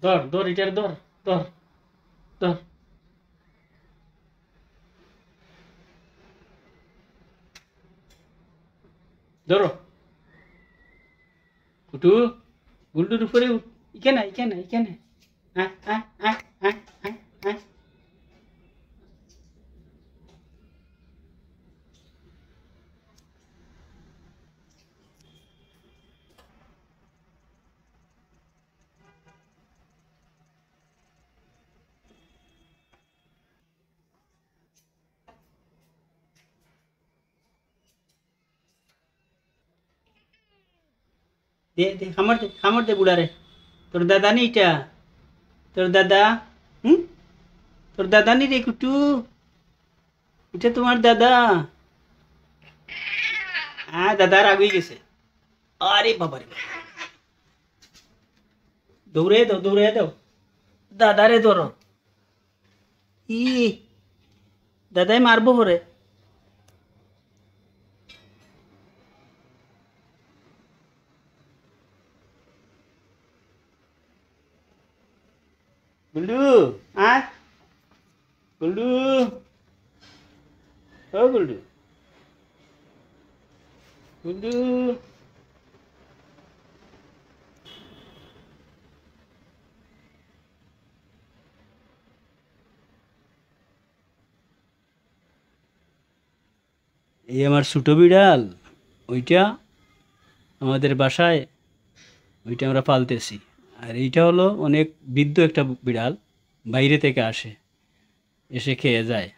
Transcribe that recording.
ধর ধর এটার ধর ধর ধর। ধরো উঠু, গুলটুর উপরে উঠ। এখানে এখানে এখানে। আয় আয় আয় আয় আয় আয়। দে দে খামর দে বুড়ারে। তোর দাদা নি এটা? তোর দাদা? হুম? তোর দাদা নি রে কুটু? এটা তোমার দাদা? হ্যাঁ, দাদা রাগ হয়ে গেছে। আরে বাবারে, দৌড়ে দাও দৌড়ে দাও। দাদারে ধরো। ই, দাদাই মারবো পরে। গুল্ডু, আয় গুল্ডু, ও গুল্ডু, গুল্ডু। এই আমার ছোটো বিড়াল, ওইটা আমাদের বাসায়, ওইটা আমরা পালতেছি। আর এইটা হলো অনেক বৃদ্ধ একটা বিড়াল, বাইরে থেকে আসে, এসে খেয়ে যায়।